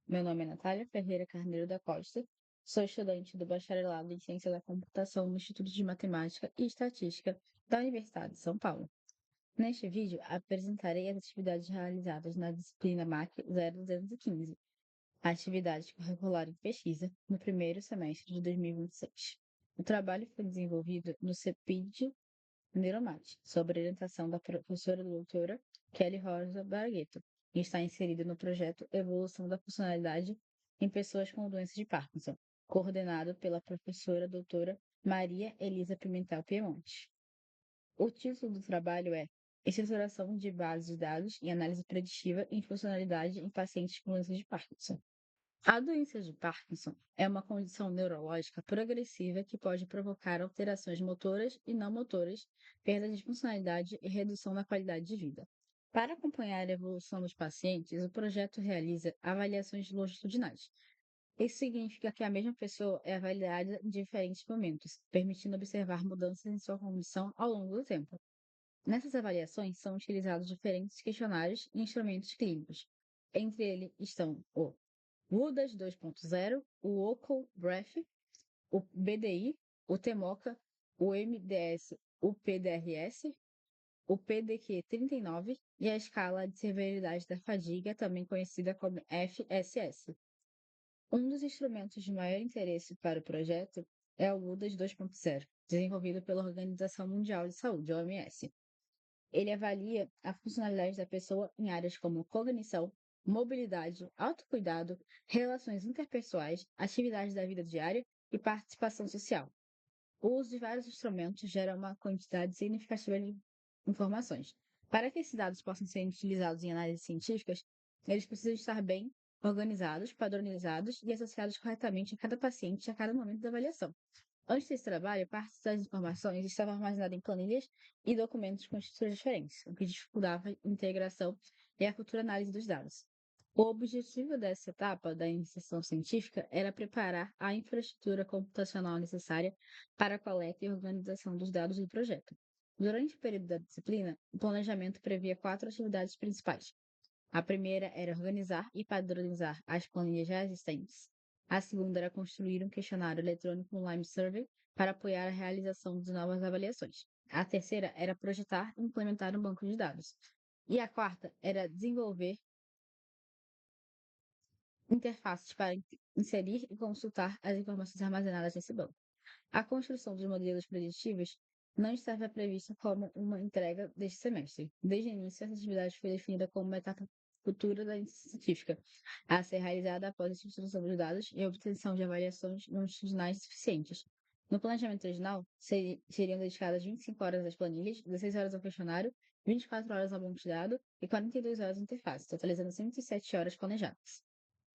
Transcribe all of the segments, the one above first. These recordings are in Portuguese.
Meu nome é Natália Ferreira Carneiro da Costa, sou estudante do Bacharelado em Ciência da Computação no Instituto de Matemática e Estatística da Universidade de São Paulo. Neste vídeo, apresentarei as atividades realizadas na disciplina MAC 0215, a atividade curricular em pesquisa, no primeiro semestre de 2026. O trabalho foi desenvolvido no CEPID Neuromate, sob orientação da professora doutora Kelly Rosa Bargueto, e está inserido no projeto Evolução da Funcionalidade em Pessoas com Doença de Parkinson, coordenado pela professora doutora Maria Elisa Pimentel Piemonte. O título do trabalho é Estruturação de bases de dados e análise preditiva em funcionalidade em pacientes com doença de Parkinson. A doença de Parkinson é uma condição neurológica progressiva que pode provocar alterações motoras e não motoras, perda de funcionalidade e redução da qualidade de vida. Para acompanhar a evolução dos pacientes, o projeto realiza avaliações longitudinais. Isso significa que a mesma pessoa é avaliada em diferentes momentos, permitindo observar mudanças em sua condição ao longo do tempo. Nessas avaliações são utilizados diferentes questionários e instrumentos clínicos. Entre eles estão o WUDAS 2.0, o OCO Breath, o BDI, o TEMOCA, o MDS, o PDRS, o PDQ-39 e a escala de severidade da fadiga, também conhecida como FSS. Um dos instrumentos de maior interesse para o projeto é o WUDAS 2.0, desenvolvido pela Organização Mundial de Saúde, OMS. Ele avalia a funcionalidade da pessoa em áreas como cognição, mobilidade, autocuidado, relações interpessoais, atividades da vida diária e participação social. O uso de vários instrumentos gera uma quantidade significativa de informações. Para que esses dados possam ser utilizados em análises científicas, eles precisam estar bem organizados, padronizados e associados corretamente a cada paciente a cada momento da avaliação. Antes desse trabalho, parte das informações estava armazenada em planilhas e documentos com estruturas diferentes, o que dificultava a integração e a futura análise dos dados. O objetivo dessa etapa da iniciação científica era preparar a infraestrutura computacional necessária para a coleta e organização dos dados do projeto. Durante o período da disciplina, o planejamento previa 4 atividades principais. A primeira era organizar e padronizar as planilhas já existentes. A segunda era construir um questionário eletrônico online survey para apoiar a realização de novas avaliações. A terceira era projetar e implementar um banco de dados. E a quarta era desenvolver interfaces para inserir e consultar as informações armazenadas nesse banco. A construção dos modelos preditivos não estava prevista como uma entrega deste semestre. Desde o início, essa atividade foi definida como uma etapa futura da científica, a ser realizada após a estruturação dos dados e a obtenção de avaliações longitudinais suficientes. No planejamento original, seriam dedicadas 25 horas às planilhas, 16 horas ao questionário, 24 horas ao banco de dados e 42 horas à interface, totalizando 107 horas planejadas.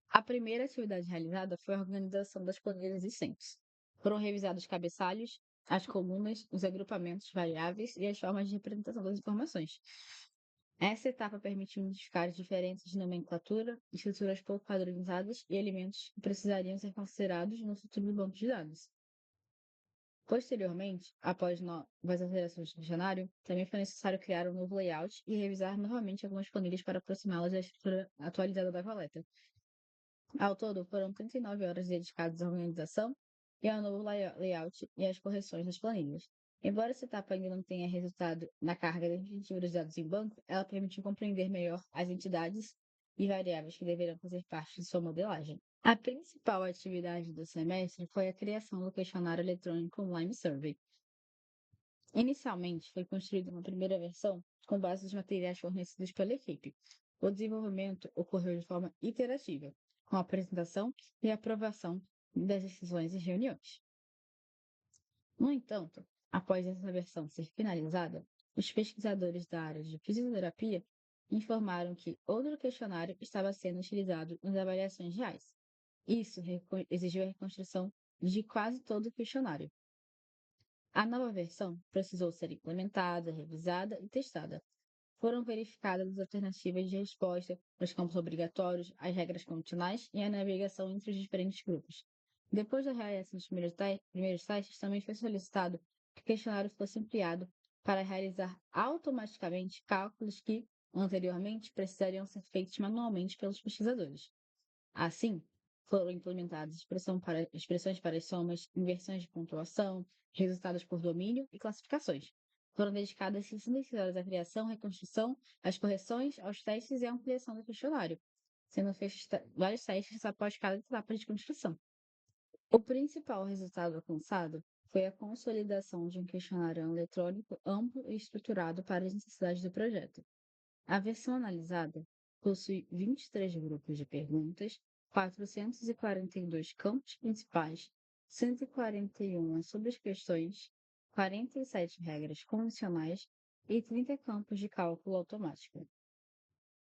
A primeira atividade realizada foi a organização das planilhas existentes. Foram revisados os cabeçalhos, as colunas, os agrupamentos variáveis e as formas de representação das informações. Essa etapa permitiu identificar as diferenças de nomenclatura, estruturas pouco padronizadas e elementos que precisariam ser considerados no futuro do banco de dados. Posteriormente, após novas alterações no dicionário, também foi necessário criar um novo layout e revisar novamente algumas planilhas para aproximá-las da estrutura atualizada da coleta. Ao todo, foram 39 horas dedicadas à organização e ao novo layout e às correções das planilhas. Embora essa etapa ainda não tenha resultado na carga definitiva dos dados em banco, ela permitiu compreender melhor as entidades e variáveis que deverão fazer parte de sua modelagem. A principal atividade do semestre foi a criação do questionário eletrônico Online Survey. Inicialmente, foi construída uma primeira versão com base nos materiais fornecidos pela equipe. O desenvolvimento ocorreu de forma iterativa, com a apresentação e aprovação das decisões e reuniões. No entanto, após essa versão ser finalizada, os pesquisadores da área de fisioterapia informaram que outro questionário estava sendo utilizado nas avaliações reais. Isso exigiu a reconstrução de quase todo o questionário. A nova versão precisou ser implementada, revisada e testada. Foram verificadas as alternativas de resposta, os campos obrigatórios, as regras condicionais e a navegação entre os diferentes grupos. Depois da realização dos primeiros testes, também foi solicitado que o questionário fosse ampliado para realizar automaticamente cálculos que, anteriormente, precisariam ser feitos manualmente pelos pesquisadores. Assim, foram implementadas expressões para as somas, inversões de pontuação, resultados por domínio e classificações. Foram dedicadas 66 horas à criação, reconstrução, às correções, aos testes e à ampliação do questionário, sendo feitos vários testes após cada etapa de construção. O principal resultado alcançado foi a consolidação de um questionário eletrônico amplo e estruturado para as necessidades do projeto. A versão analisada possui 23 grupos de perguntas, 442 campos principais, 141 subquestões, 47 regras condicionais e 30 campos de cálculo automático.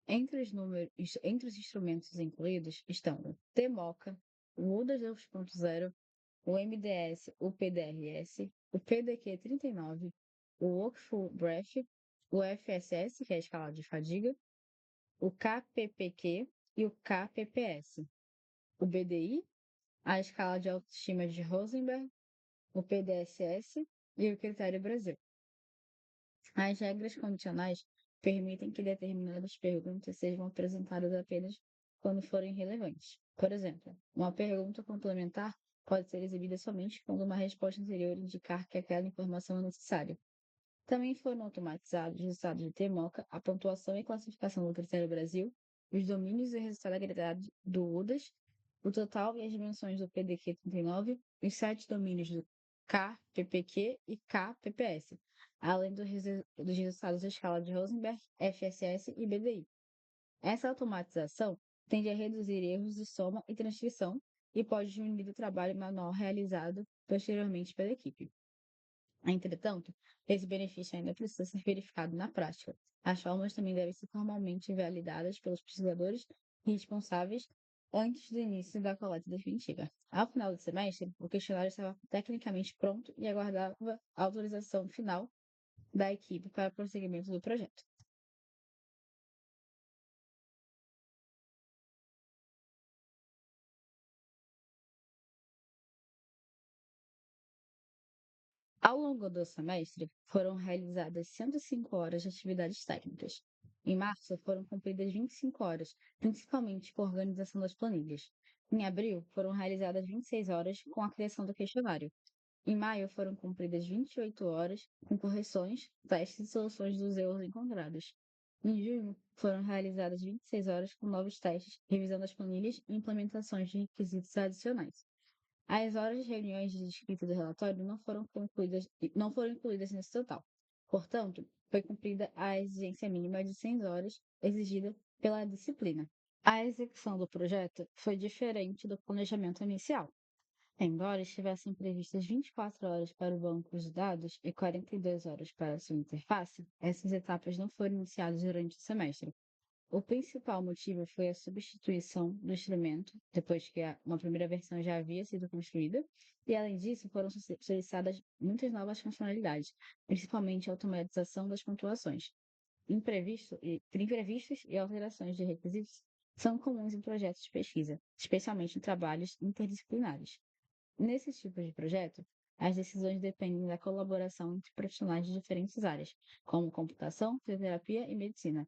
Entre os instrumentos incluídos estão o TMOCA, o UDA 2.0, o MDS, o PDRS, o PDQ-39, o Workful Breath, o FSS, que é a escala de fadiga, o KPPQ e o KPPS, o BDI, a escala de autoestima de Rosenberg, o PDSS e o critério Brasil. As regras condicionais permitem que determinadas perguntas sejam apresentadas apenas quando forem relevantes. Por exemplo, uma pergunta complementar pode ser exibida somente quando uma resposta anterior indicar que aquela informação é necessária. Também foram automatizados os resultados de TMOCA, a pontuação e classificação do Critério Brasil, os domínios e o resultado agregado do UDAS, o total e as dimensões do PDQ-39, os 7 domínios do KPPQ e KPPS, além dos resultados da escala de Rosenberg, FSS e BDI. Essa automatização tende a reduzir erros de soma e transcrição e pode diminuir o trabalho manual realizado posteriormente pela equipe. Entretanto, esse benefício ainda precisa ser verificado na prática. As formas também devem ser formalmente validadas pelos pesquisadores responsáveis antes do início da coleta definitiva. Ao final do semestre, o questionário estava tecnicamente pronto e aguardava a autorização final da equipe para o prosseguimento do projeto. Ao longo do semestre, foram realizadas 105 horas de atividades técnicas. Em março, foram cumpridas 25 horas, principalmente com a organização das planilhas. Em abril, foram realizadas 26 horas com a criação do questionário. Em maio, foram cumpridas 28 horas com correções, testes e soluções dos erros encontrados. Em junho, foram realizadas 26 horas com novos testes, revisão das planilhas e implementações de requisitos adicionais. As horas de reuniões de escrita do relatório não foram incluídas nesse total. Portanto, foi cumprida a exigência mínima de 100 horas exigida pela disciplina. A execução do projeto foi diferente do planejamento inicial. Embora estivessem previstas 24 horas para o banco de dados e 42 horas para a sua interface, essas etapas não foram iniciadas durante o semestre. O principal motivo foi a substituição do instrumento, depois que uma primeira versão já havia sido construída, e além disso foram solicitadas muitas novas funcionalidades, principalmente a automatização das pontuações. Imprevistos e alterações de requisitos são comuns em projetos de pesquisa, especialmente em trabalhos interdisciplinares. Nesse tipo de projeto, as decisões dependem da colaboração entre profissionais de diferentes áreas, como computação, fisioterapia e medicina.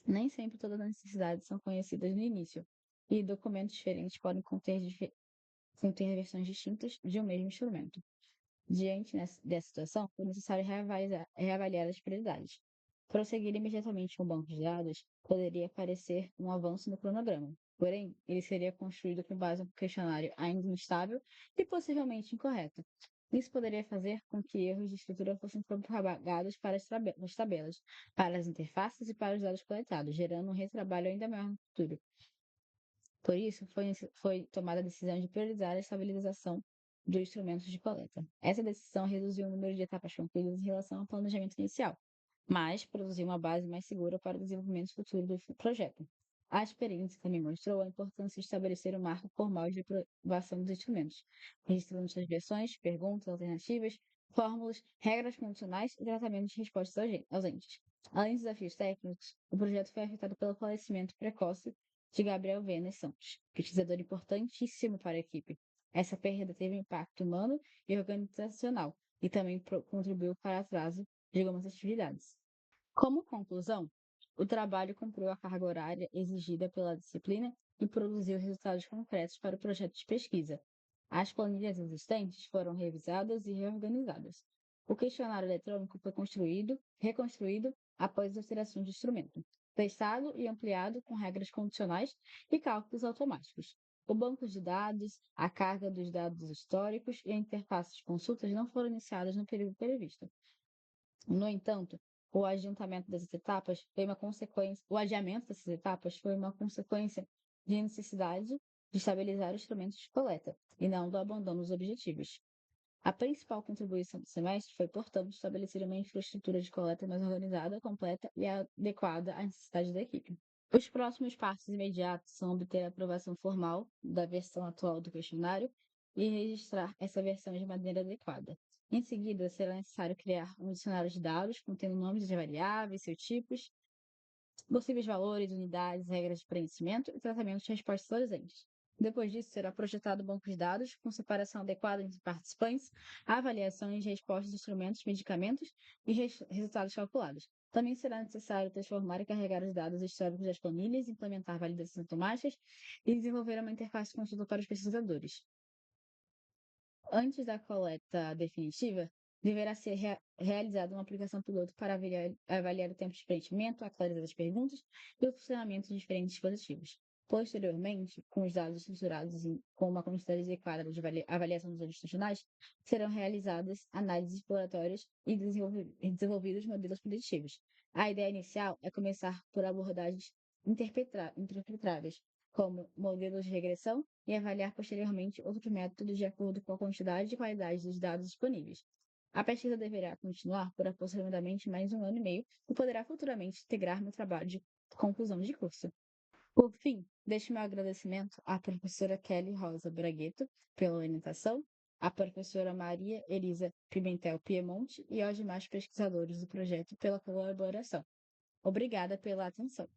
Nem sempre todas as necessidades são conhecidas no início, e documentos diferentes podem conter versões distintas de um mesmo instrumento. Diante dessa situação, foi necessário reavaliar as prioridades. Prosseguir imediatamente com o banco de dados poderia parecer um avanço no cronograma, porém, ele seria construído com base em um questionário ainda instável e possivelmente incorreto. Isso poderia fazer com que erros de escritura fossem propagados para as tabelas, para as interfaces e para os dados coletados, gerando um retrabalho ainda maior no futuro. Por isso, foi tomada a decisão de priorizar a estabilização do instrumento de coleta. Essa decisão reduziu o número de etapas concluídas em relação ao planejamento inicial, mas produziu uma base mais segura para o desenvolvimento futuro do projeto. A experiência também mostrou a importância de estabelecer um marco formal de aprovação dos instrumentos, registrando suas versões, perguntas, alternativas, fórmulas, regras condicionais e tratamento de respostas ausentes. Além dos desafios técnicos, o projeto foi afetado pelo falecimento precoce de Gabriel Venas Santos, pesquisador importantíssimo para a equipe. Essa perda teve impacto humano e organizacional e também contribuiu para o atraso de algumas atividades. Como conclusão, O trabalho cumpriu a carga horária exigida pela disciplina e produziu resultados concretos para o projeto de pesquisa. As planilhas existentes foram revisadas e reorganizadas. O questionário eletrônico foi reconstruído após a alteração de instrumento, testado e ampliado com regras condicionais e cálculos automáticos. O banco de dados, a carga dos dados históricos e a interface de consultas não foram iniciadas no período previsto. No entanto, o adiantamento dessas etapas foi uma consequência, o adiamento dessas etapas foi uma consequência de necessidade de estabilizar os instrumentos de coleta e não do abandono dos objetivos. A principal contribuição do semestre foi, portanto, estabelecer uma infraestrutura de coleta mais organizada, completa e adequada às necessidades da equipe. Os próximos passos imediatos são obter a aprovação formal da versão atual do questionário e registrar essa versão de maneira adequada. Em seguida, será necessário criar um dicionário de dados contendo nomes de variáveis, seus tipos, possíveis valores, unidades, regras de preenchimento e tratamento de respostas ausentes. Depois disso, será projetado um banco de dados com separação adequada entre participantes, avaliações de respostas de instrumentos, medicamentos e resultados calculados. Também será necessário transformar e carregar os dados históricos das planilhas, implementar validações automáticas e desenvolver uma interface de consulta para os pesquisadores. Antes da coleta definitiva, deverá ser realizada uma aplicação piloto para avaliar o tempo de preenchimento, a clareza das perguntas e o funcionamento de diferentes dispositivos. Posteriormente, com os dados estruturados com uma quantidade adequada de avaliação dos dados funcionais, serão realizadas análises exploratórias e desenvolvidos modelos preditivos. A ideia inicial é começar por abordagens interpretáveis, como modelos de regressão, e avaliar posteriormente outros métodos de acordo com a quantidade e qualidade dos dados disponíveis. A pesquisa deverá continuar por aproximadamente mais 1 ano e meio e poderá futuramente integrar meu trabalho de conclusão de curso. Por fim, deixo meu agradecimento à professora Kelly Rosa Bragueto pela orientação, à professora Maria Elisa Pimentel Piemonte e aos demais pesquisadores do projeto pela colaboração. Obrigada pela atenção.